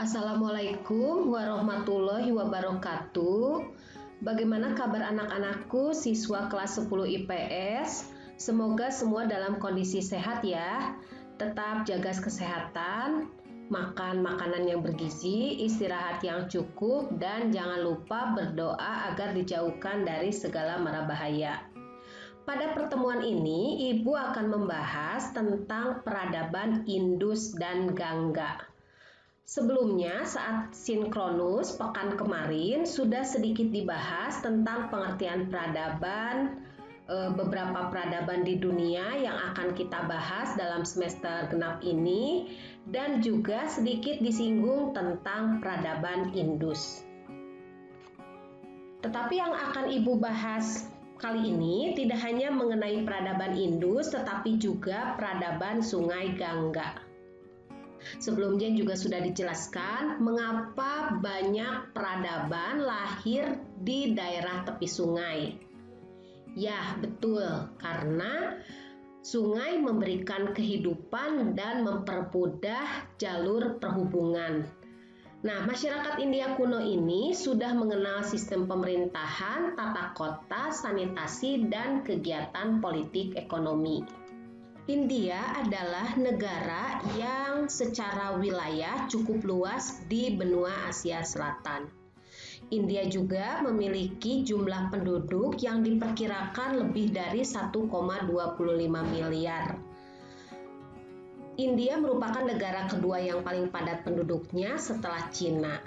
Assalamualaikum warahmatullahi wabarakatuh. Bagaimana kabar anak-anakku siswa kelas 10 IPS? Semoga semua dalam kondisi sehat ya. Tetap jaga kesehatan, makan makanan yang bergizi, istirahat yang cukup, dan jangan lupa berdoa agar dijauhkan dari segala mara bahaya. Pada pertemuan ini, Ibu akan membahas tentang peradaban Indus dan Gangga. Sebelumnya, saat sinkronus pekan kemarin sudah sedikit dibahas tentang pengertian peradaban, beberapa peradaban di dunia yang akan kita bahas dalam semester genap ini, dan juga sedikit disinggung tentang peradaban Indus. Tetapi yang akan Ibu bahas kali ini tidak hanya mengenai peradaban Indus, tetapi juga peradaban Sungai Gangga. Sebelumnya juga sudah dijelaskan mengapa banyak peradaban lahir di daerah tepi sungai. Ya, betul, karena sungai memberikan kehidupan dan mempermudah jalur perhubungan. Nah, masyarakat India kuno ini sudah mengenal sistem pemerintahan, tata kota, sanitasi, dan kegiatan politik ekonomi. India adalah negara yang secara wilayah cukup luas di benua Asia Selatan. India juga memiliki jumlah penduduk yang diperkirakan lebih dari 1,25 miliar. India merupakan negara kedua yang paling padat penduduknya setelah Cina.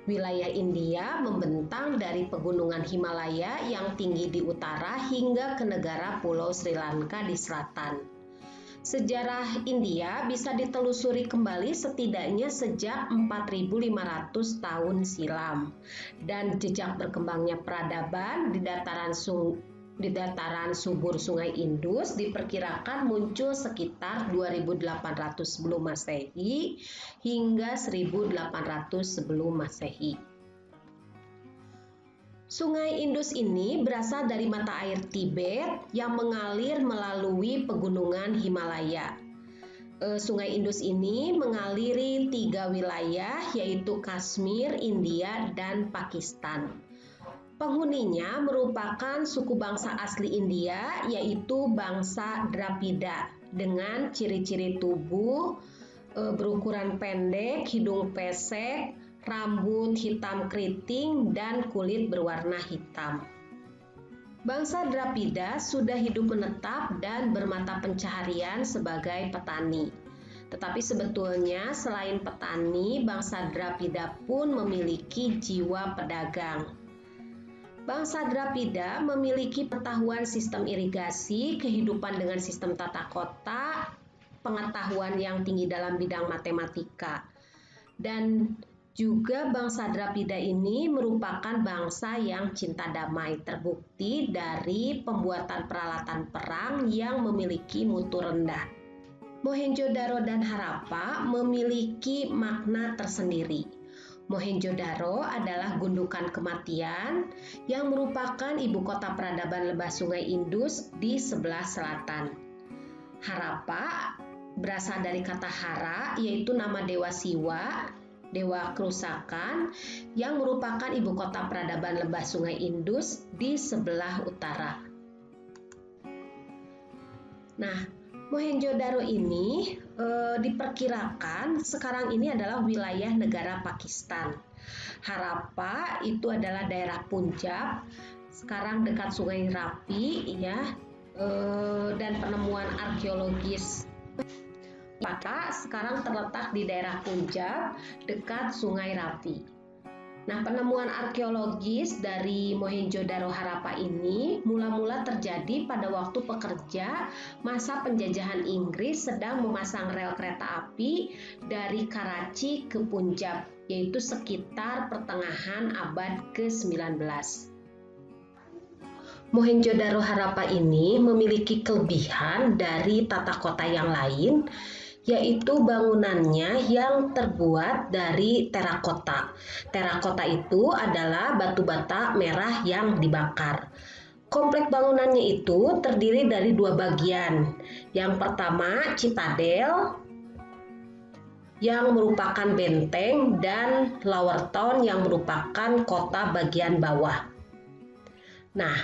Wilayah India membentang dari pegunungan Himalaya yang tinggi di utara hingga ke negara Pulau Sri Lanka di selatan. Sejarah India bisa ditelusuri kembali setidaknya sejak 4.500 tahun silam, dan jejak berkembangnya peradaban di dataran subur Sungai Indus diperkirakan muncul sekitar 2.800 sebelum Masehi hingga 1.800 sebelum Masehi. Sungai Indus ini berasal dari mata air Tibet yang mengalir melalui pegunungan Himalaya. Sungai Indus ini mengaliri 3 wilayah, yaitu Kashmir, India, dan Pakistan. Penghuninya merupakan suku bangsa asli India, yaitu bangsa Dravida, dengan ciri-ciri tubuh berukuran pendek, hidung pesek, rambut hitam keriting, dan kulit berwarna hitam. Bangsa Dravida sudah hidup menetap dan bermata pencaharian sebagai petani. Tetapi sebetulnya selain petani, bangsa Dravida pun memiliki jiwa pedagang. Bangsa Dravida memiliki pengetahuan sistem irigasi, kehidupan dengan sistem tata kota, pengetahuan yang tinggi dalam bidang matematika. Dan juga bangsa Dravida ini merupakan bangsa yang cinta damai, terbukti dari pembuatan peralatan perang yang memiliki mutu rendah. Mohenjo-daro dan Harappa memiliki makna tersendiri. Mohenjo-daro adalah gundukan kematian yang merupakan ibu kota peradaban lembah Sungai Indus di sebelah selatan. Harappa berasal dari kata Hara, yaitu nama dewa Siwa, dewa kerusakan, yang merupakan ibu kota peradaban lembah Sungai Indus di sebelah utara. Nah, Mohenjo-daro ini diperkirakan sekarang ini adalah wilayah negara Pakistan. Harappa itu adalah daerah Punjab, sekarang dekat Sungai Rapi, ya, dan penemuan arkeologis Pata sekarang terletak di daerah Punjab dekat Sungai Rapi. Nah, penemuan arkeologis dari Mohenjo-daro Harappa ini mula-mula terjadi pada waktu pekerja masa penjajahan Inggris sedang memasang rel kereta api dari Karachi ke Punjab, yaitu sekitar pertengahan abad ke-19. Mohenjo-daro Harappa ini memiliki kelebihan dari tata kota yang lain, yaitu bangunannya yang terbuat dari terakota. Terakota itu adalah batu bata merah yang dibakar. Komplek bangunannya itu terdiri dari 2 bagian. Yang pertama, citadel, yang merupakan benteng dan Lower Town yang merupakan kota bagian bawah. Nah,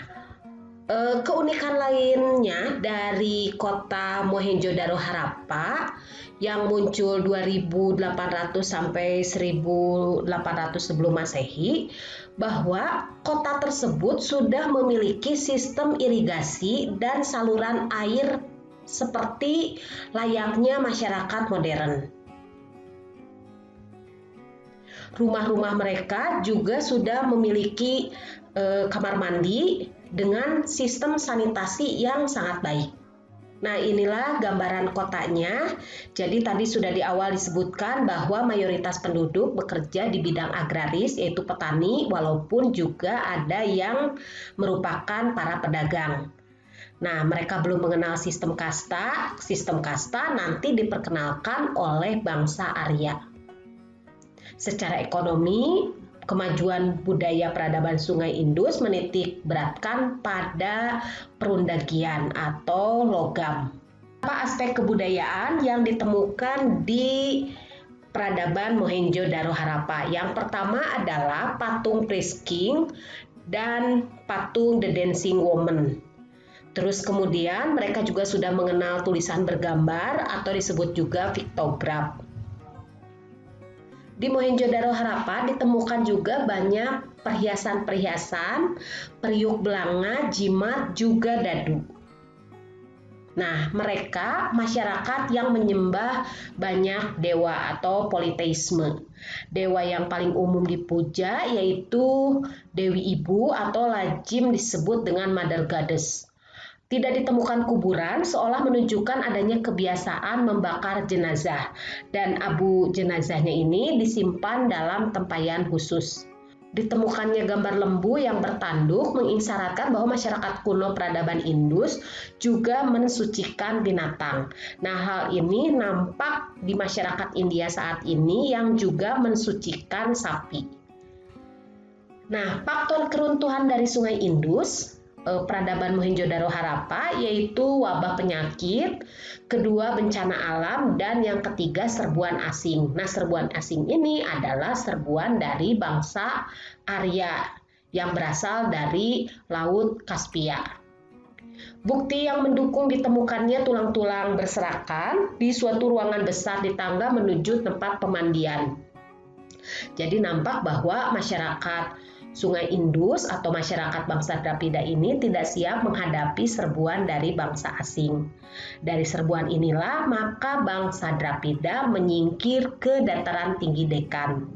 keunikan lainnya dari kota Mohenjo-daro Harappa yang muncul 2800 sampai 1800 sebelum Masehi, bahwa kota tersebut sudah memiliki sistem irigasi dan saluran air seperti layaknya masyarakat modern. Rumah-rumah mereka juga sudah memiliki kamar mandi dengan sistem sanitasi yang sangat baik. Nah, inilah gambaran kotanya. Jadi tadi sudah di awal disebutkan bahwa mayoritas penduduk bekerja di bidang agraris, yaitu petani, walaupun juga ada yang merupakan para pedagang. Nah, mereka belum mengenal sistem kasta. Sistem kasta nanti diperkenalkan oleh bangsa Arya. Secara ekonomi, kemajuan budaya peradaban Sungai Indus menitik beratkan pada perundagian atau logam. Apa aspek kebudayaan yang ditemukan di peradaban Mohenjo-daro Harappa? Yang pertama adalah patung Priest King dan patung The Dancing Woman. Terus kemudian mereka juga sudah mengenal tulisan bergambar atau disebut juga pictograph. Di Mohenjo-daro Harappa ditemukan juga banyak perhiasan-perhiasan, periuk belanga, jimat, juga dadu. Nah, mereka masyarakat yang menyembah banyak dewa atau politeisme. Dewa yang paling umum dipuja yaitu Dewi Ibu atau lazim disebut dengan Mother Goddess. Tidak ditemukan kuburan seolah menunjukkan adanya kebiasaan membakar jenazah, dan abu jenazahnya ini disimpan dalam tempayan khusus. Ditemukannya gambar lembu yang bertanduk mengisyaratkan bahwa masyarakat kuno peradaban Indus juga mensucikan binatang. Nah, hal ini nampak di masyarakat India saat ini yang juga mensucikan sapi. Nah, faktor keruntuhan dari Sungai Indus peradaban Mohenjo-daro Harappa yaitu wabah penyakit, kedua bencana alam, dan yang ketiga serbuan asing. Nah, serbuan asing ini adalah serbuan dari bangsa Arya yang berasal dari Laut Kaspia. Bukti yang mendukung ditemukannya tulang-tulang berserakan di suatu ruangan besar di tangga menuju tempat pemandian. Jadi nampak bahwa masyarakat Sungai Indus atau masyarakat bangsa Drapida ini tidak siap menghadapi serbuan dari bangsa asing. Dari serbuan inilah maka bangsa Drapida menyingkir ke dataran tinggi Dekan.